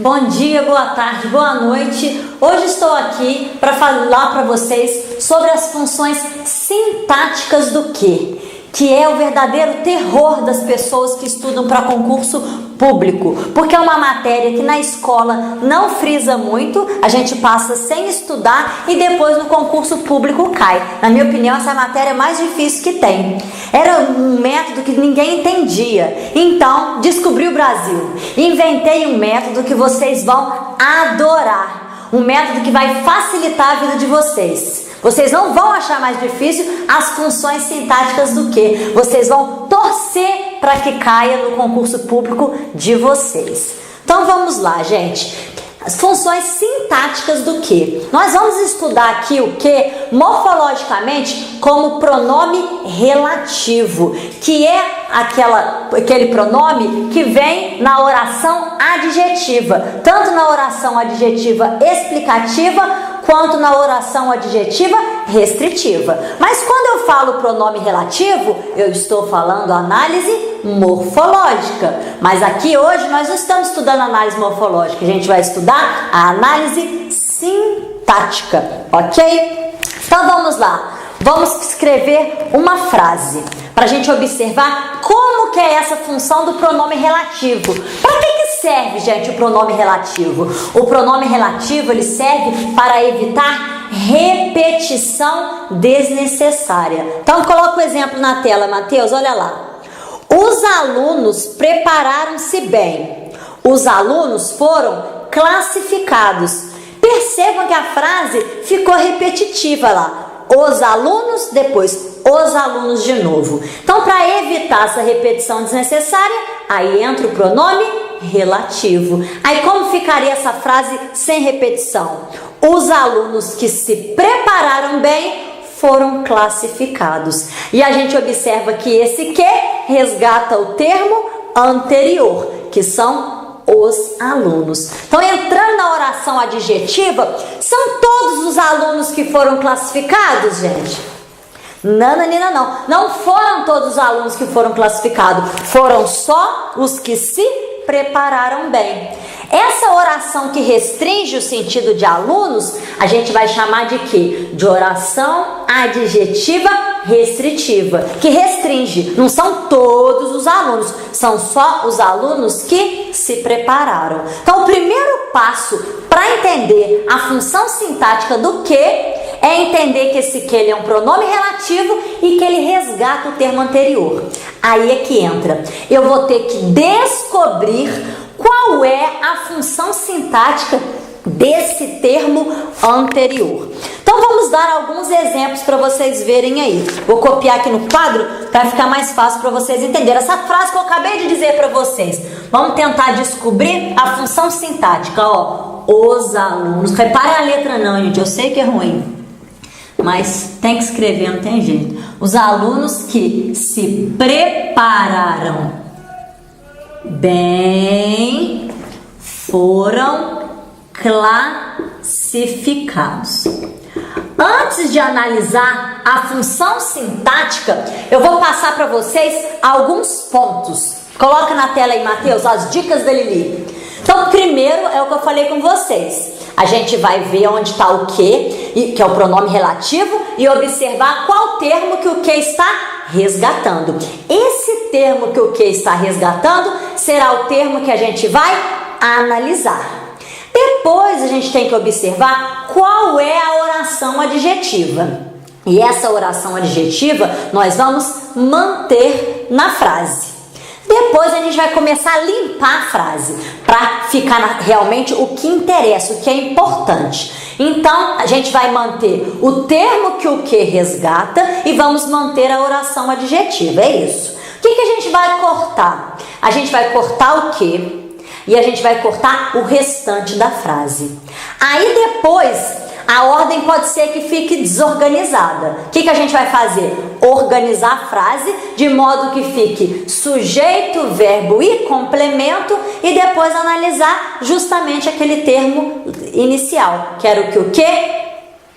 bom dia, boa tarde, boa noite. Hoje estou aqui para falar para vocês sobre as funções sintáticas do que é o verdadeiro terror das pessoas que estudam para concurso público, porque é uma matéria que na escola não frisa muito, a gente passa sem estudar e depois no concurso público cai. Na minha opinião, essa é a matéria mais difícil que tem. Era um método que ninguém entendia, então descobri o Brasil. Inventei um método que vocês vão adorar, um método que vai facilitar a vida de vocês. Vocês não vão achar mais difícil as funções sintáticas do que. Vocês vão torcer para que caia no concurso público de vocês. Então vamos lá, gente. As funções sintáticas do que. Nós vamos estudar aqui o que morfologicamente como pronome relativo, que é aquele pronome que vem na oração adjetiva, tanto na oração adjetiva explicativa quanto na oração adjetiva restritiva. Mas quando eu falo pronome relativo, eu estou falando análise morfológica. Mas aqui hoje nós não estamos estudando análise morfológica, a gente vai estudar a análise sintática, ok? Então vamos lá, vamos escrever uma frase para a gente observar como que é essa função do pronome relativo. Para que serve, gente, o pronome relativo? O pronome relativo ele serve para evitar repetição desnecessária. Então coloca o exemplo na tela, Mateus, olha lá. Os alunos prepararam-se bem. Os alunos foram classificados. Percebam que a frase ficou repetitiva lá. Os alunos, depois os alunos de novo. Então, para evitar essa repetição desnecessária, aí entra o pronome relativo. Aí como ficaria essa frase sem repetição? Os alunos que se prepararam bem foram classificados. E a gente observa que esse que resgata o termo anterior, que são os alunos. Então, entrando na oração adjetiva, são todos os alunos que foram classificados, gente? Nananina, não. Não foram todos os alunos que foram classificados. Foram só os que se prepararam bem. Essa oração que restringe o sentido de alunos, a gente vai chamar de quê? De oração adjetiva restritiva, que restringe, não são todos os alunos, são só os alunos que se prepararam. Então, o primeiro passo para entender a função sintática do que é entender que esse que ele é um pronome relativo e que ele resgata o termo anterior. Aí é que entra. Eu vou ter que descobrir qual é a função sintática desse termo anterior. Então vamos dar alguns exemplos para vocês verem aí. Vou copiar aqui no quadro para ficar mais fácil para vocês entenderem. Essa frase que eu acabei de dizer para vocês. Vamos tentar descobrir a função sintática. Ó, os alunos. Reparem a letra não, gente. Eu sei que é ruim, mas tem que escrever, não tem jeito. Os alunos que se prepararam bem foram classificados. Antes de analisar a função sintática, eu vou passar para vocês alguns pontos. Coloca na tela aí, Mateus, as dicas da Lili. Então, primeiro é o que eu falei com vocês. A gente vai ver onde está o que é o pronome relativo, e observar qual termo que o que está resgatando. Esse termo que o que está resgatando será o termo que a gente vai analisar. Depois a gente tem que observar qual é a oração adjetiva. E essa oração adjetiva nós vamos manter na frase. Depois a gente vai começar a limpar a frase para ficar realmente o que interessa, o que é importante. Então a gente vai manter o termo que o que resgata e vamos manter a oração adjetiva, é isso. O que a gente vai cortar? A gente vai cortar o que e a gente vai cortar o restante da frase. Aí depois a ordem pode ser que fique desorganizada. O que a gente vai fazer? Organizar a frase de modo que fique sujeito, verbo e complemento, e depois analisar justamente aquele termo inicial, que era o que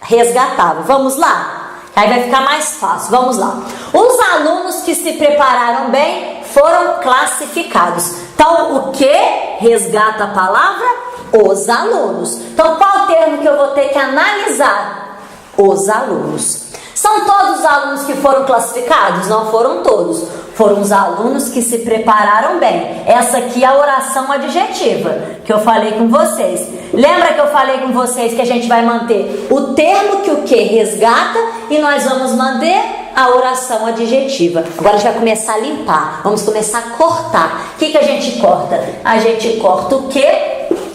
resgatava. Vamos lá? Aí vai ficar mais fácil. Vamos lá. Os alunos que se prepararam bem foram classificados. Então, o que resgata a palavra os alunos. Então, qual o termo que eu vou ter que analisar? Os alunos. São todos os alunos que foram classificados? Não foram todos. Foram os alunos que se prepararam bem. Essa aqui é a oração adjetiva que eu falei com vocês. Lembra que eu falei com vocês que a gente vai manter o termo que o que resgata e nós vamos manter a oração adjetiva. Agora a gente vai começar a limpar. Vamos começar a cortar. O que a gente corta? A gente corta o que?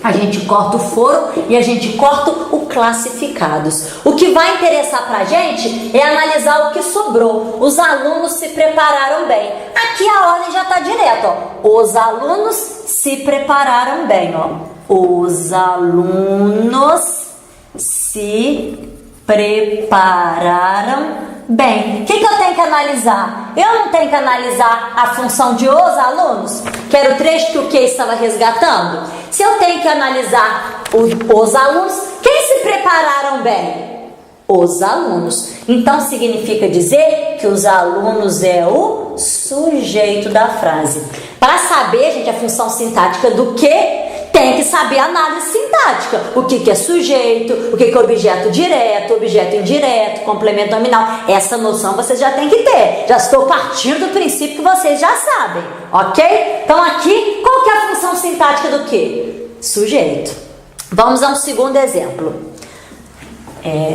A gente corta o foram e a gente corta o classificados. O que vai interessar pra gente é analisar o que sobrou. Os alunos se prepararam bem. Aqui a ordem já está direta, ó. Os alunos se prepararam bem, ó. Os alunos se prepararam bem. O que eu tenho que analisar? Eu não tenho que analisar a função de os alunos, que era o trecho que o que estava resgatando. Se eu tenho que analisar os alunos, quem se prepararam bem? Os alunos. Então significa dizer que os alunos é o sujeito da frase. Para saber, gente, a função sintática do que, tem que saber a análise sintática. O que é sujeito, o que é objeto direto, objeto indireto, complemento nominal. Essa noção vocês já têm que ter. Já estou partindo do princípio que vocês já sabem, ok? Então aqui, qual que é a função sintática do que? Sujeito. Vamos a um segundo exemplo.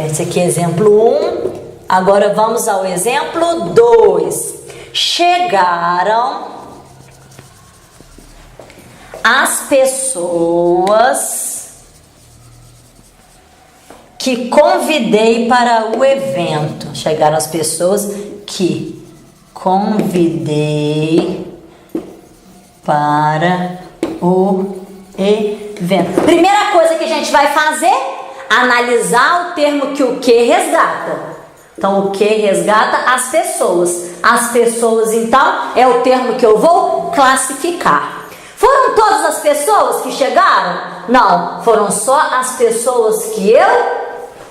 Esse aqui é exemplo 1. Agora vamos ao exemplo 2. Chegaram as pessoas que convidei para o evento. Chegaram as pessoas que convidei para o evento. Primeira coisa que a gente vai fazer, analisar o termo que o que resgata. Então, o que resgata? As pessoas. As pessoas, então, é o termo que eu vou classificar. Foram todas as pessoas que chegaram? Não, foram só as pessoas que eu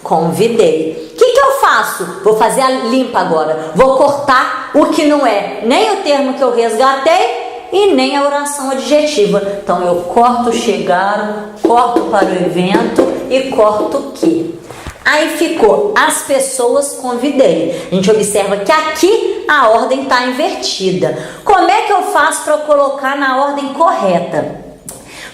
convidei. O que eu faço? Vou fazer a limpa agora. Vou cortar o que não é nem o termo que eu resgatei e nem a oração adjetiva. Então eu corto chegaram, corto para o evento e corto o que. Aí ficou as pessoas convidei. A gente observa que aqui a ordem está invertida. Como é que eu faço para colocar na ordem correta?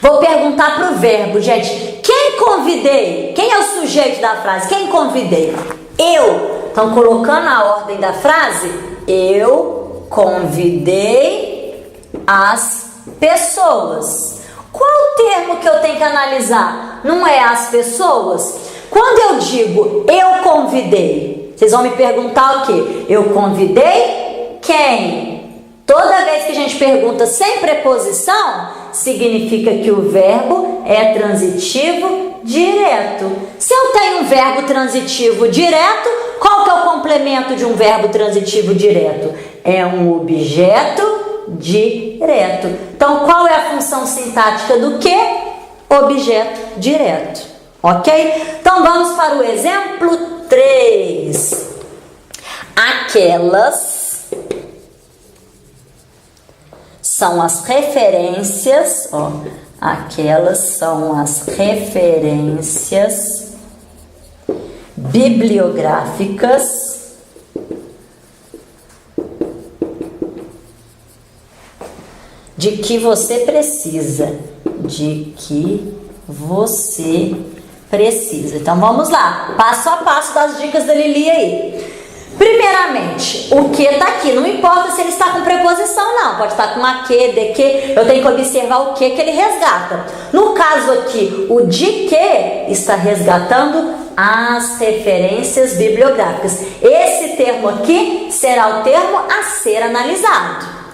Vou perguntar para o verbo, gente. Quem convidei? Quem é o sujeito da frase? Quem convidei? Eu. Então, colocando a ordem da frase, eu convidei as pessoas. Qual o termo que eu tenho que analisar? Não é as pessoas? Quando eu digo eu convidei, vocês vão me perguntar o quê? Eu convidei quem? Toda vez que a gente pergunta sem preposição, significa que o verbo é transitivo direto. Se eu tenho um verbo transitivo direto, qual que é o complemento de um verbo transitivo direto? É um objeto direto. Então, qual é a função sintática do que? Objeto direto. Ok? Então vamos para o exemplo 3. Aquelas são as referências, ó, aquelas são as referências bibliográficas de que você precisa, Então vamos lá, passo a passo das dicas da Lili aí. Primeiramente, o que está aqui, não importa se ele está com preposição não, pode estar com a que, de que, eu tenho que observar o que ele resgata. No caso aqui, o de que está resgatando as referências bibliográficas. Esse termo aqui será o termo a ser analisado.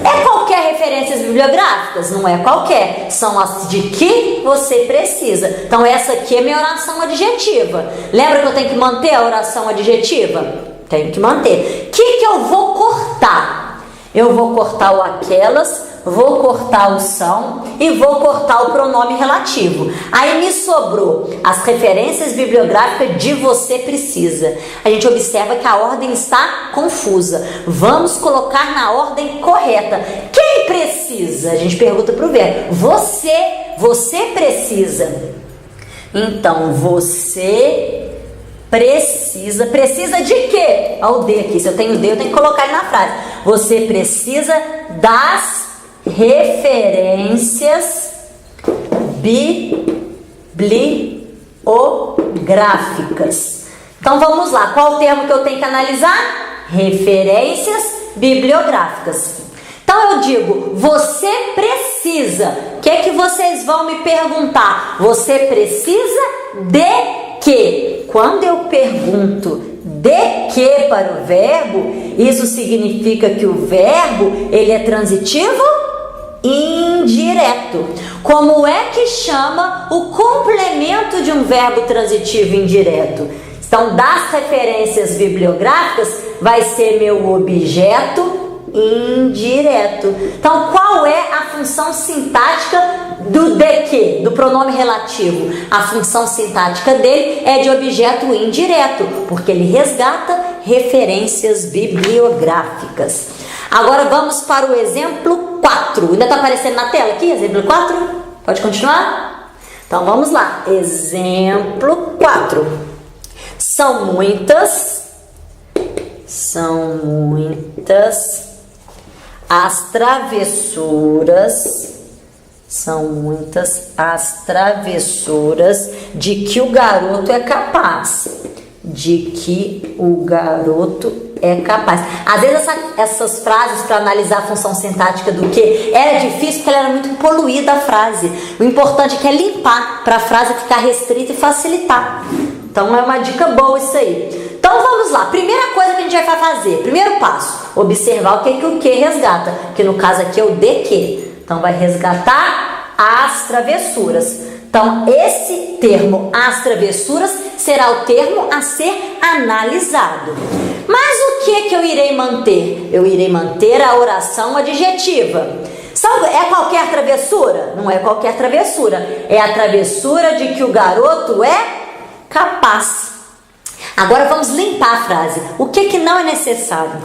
É qualquer referências bibliográficas? Não é qualquer, são as de que você precisa. Então essa aqui é minha oração adjetiva. Lembra que eu tenho que manter a oração adjetiva? Tenho que manter. O que eu vou cortar? Eu vou cortar o aquelas, vou cortar o são e vou cortar o pronome relativo. Aí me sobrou as referências bibliográficas de você precisa. A gente observa que a ordem está confusa. Vamos colocar na ordem correta. Quem Quem precisa? A gente pergunta para o verbo. Você precisa. Então, você precisa. Precisa de quê? Olha o D aqui. Se eu tenho D, eu tenho que colocar ele na frase. Você precisa das referências bibliográficas. Então vamos lá, qual o termo que eu tenho que analisar? Referências bibliográficas. Então eu digo, você precisa. O que é que vocês vão me perguntar? Você precisa de quê? Quando eu pergunto de quê para o verbo, isso significa que o verbo, ele é transitivo indireto. Como é que chama o complemento de um verbo transitivo indireto? Então, das referências bibliográficas vai ser meu objeto indireto. Então, qual é a função sintática do de quê? Do pronome relativo. A função sintática dele é de objeto indireto, porque ele resgata referências bibliográficas. Agora vamos para o exemplo 4. Ainda está aparecendo na tela aqui, exemplo 4? Pode continuar? Então vamos lá. Exemplo 4. São muitas as travessuras. São muitas as travessuras de que o garoto é capaz. De que o garoto é capaz. Às vezes essas frases, para analisar a função sintática do que, era difícil porque ela era muito poluída a frase. O importante é que é limpar, para a frase ficar restrita e facilitar. Então é uma dica boa isso aí. Então vamos lá, primeira coisa que a gente vai fazer, primeiro passo, observar o que resgata, que no caso aqui é o de que. Então vai resgatar as travessuras. Então esse termo, as travessuras, será o termo a ser analisado. Mas o que eu irei manter? Eu irei manter a oração adjetiva. É qualquer travessura? Não é qualquer travessura. É a travessura de que o garoto é capaz. Agora vamos limpar a frase. O que não é necessário?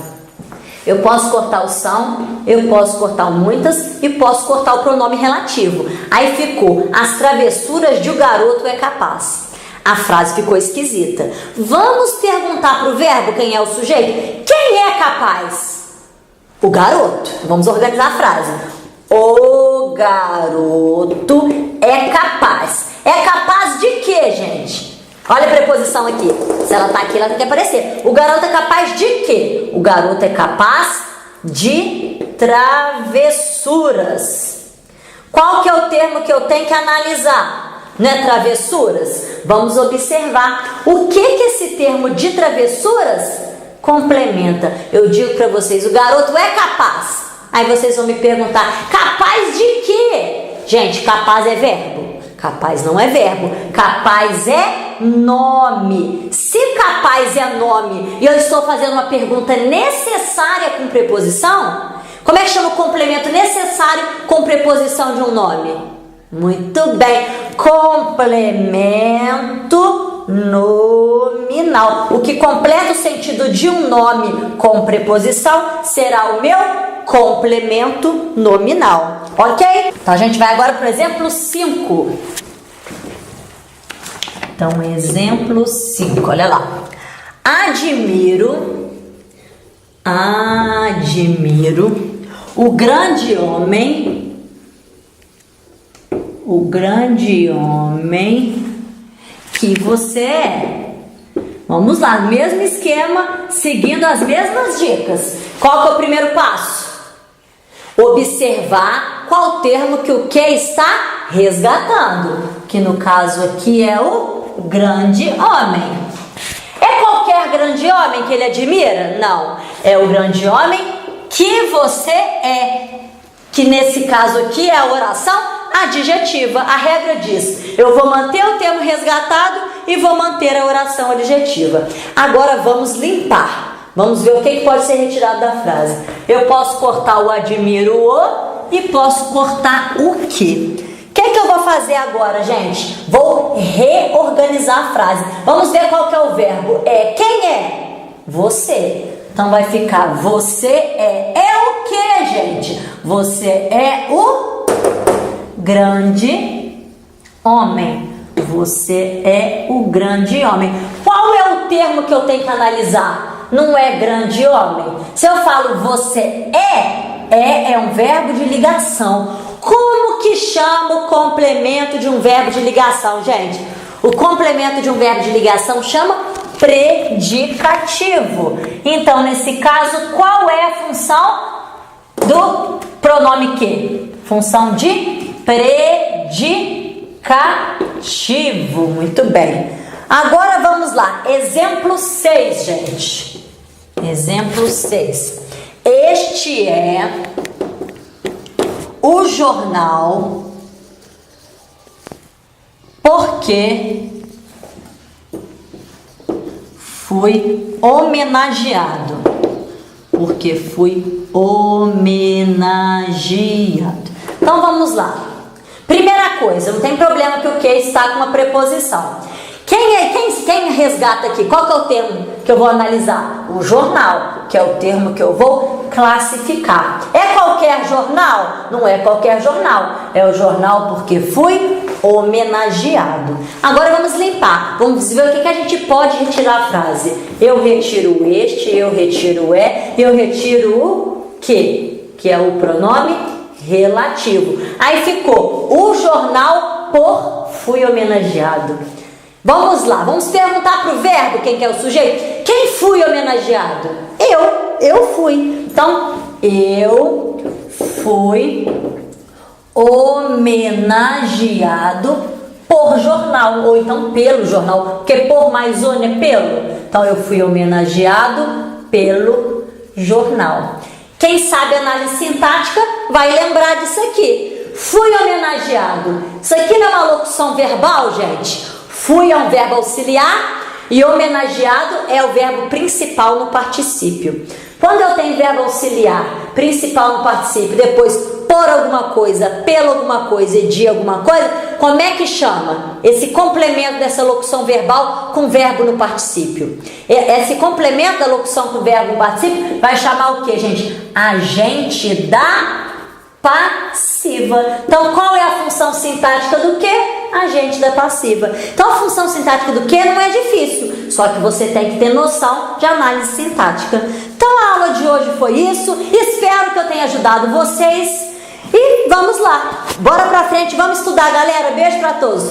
Eu posso cortar o são, eu posso cortar o muitas e posso cortar o pronome relativo. Aí ficou, as travessuras de o garoto é capaz. A frase ficou esquisita. Vamos perguntar para o verbo quem é o sujeito. Quem é capaz? O garoto. Vamos organizar a frase. O garoto é capaz. É capaz de quê, gente? Olha a preposição aqui. Se ela está aqui, ela tem que aparecer. O garoto é capaz de quê? O garoto é capaz de travessuras. Qual que é o termo que eu tenho que analisar? Não é travessuras? Vamos observar o que esse termo de travessuras complementa. Eu digo para vocês, o garoto é capaz. Aí vocês vão me perguntar, capaz de quê? Gente, capaz é verbo. Capaz não é verbo, capaz é nome. Se capaz é nome e eu estou fazendo uma pergunta necessária com preposição, como é que chama o complemento necessário com preposição de um nome? Muito bem, complemento nominal. O que completa o sentido de um nome com preposição será o meu complemento nominal. Ok? Então a gente vai agora para o exemplo 5. Então, exemplo 5, olha lá. Admiro o grande homem que você é. Vamos lá, mesmo esquema, seguindo as mesmas dicas. Qual que é o primeiro passo? Observar qual termo que o que está resgatando, que no caso aqui é o grande homem. É qualquer grande homem que ele admira? Não, é o grande homem que você é, que nesse caso aqui é a oração adjetiva. A regra diz, eu vou manter o termo resgatado e vou manter a oração adjetiva. Agora vamos limpar. Vamos ver o que pode ser retirado da frase. Eu posso cortar o admiro o e posso cortar o que. O que eu vou fazer agora, gente? Vou reorganizar a frase. Vamos ver qual que é o verbo. É quem é? Você. Então vai ficar você é o que, gente? Você é o grande homem. Você é o grande homem. Qual é o termo que eu tenho que analisar? Não é grande homem. Se eu falo você é um verbo de ligação. Como que chama o complemento de um verbo de ligação, gente? O complemento de um verbo de ligação chama predicativo. Então, nesse caso, qual é a função do pronome que? Função de predicativo. Muito bem. Agora vamos lá. Exemplo 6, gente. Exemplo 6. Este é o jornal porque fui homenageado. Porque fui homenageado. Então vamos lá. Primeira coisa, não tem problema que o que está com uma preposição. Quem resgata aqui? Qual que é o termo que eu vou analisar? O jornal, que é o termo que eu vou classificar. É qualquer jornal? Não é qualquer jornal. É o jornal porque fui homenageado. Agora vamos limpar. Vamos ver o que a gente pode retirar a frase. Eu retiro este, eu retiro eu retiro o que é o pronome relativo. Aí ficou o jornal por fui homenageado. Vamos lá, vamos perguntar para o verbo quem que é o sujeito. Quem fui homenageado? Eu fui. Então, eu fui homenageado por jornal, ou então pelo jornal, porque por mais on é pelo. Então, eu fui homenageado pelo jornal. Quem sabe análise sintática vai lembrar disso aqui. Fui homenageado. Isso aqui não é uma locução verbal, gente? Fui é um verbo auxiliar e homenageado é o verbo principal no particípio. Quando eu tenho verbo auxiliar principal no particípio, depois por alguma coisa, pelo alguma coisa e de alguma coisa, como é que chama? Esse complemento dessa locução verbal com verbo no particípio. Esse complemento da locução com verbo no particípio vai chamar o que, gente? Agente da passiva. Então, qual é a função sintática do que? Agente da passiva. Então, a função sintática do que não é difícil, só que você tem que ter noção de análise sintática. Então, a aula de hoje foi isso. Espero que eu tenha ajudado vocês. E vamos lá. Bora pra frente, vamos estudar, galera. Beijo pra todos.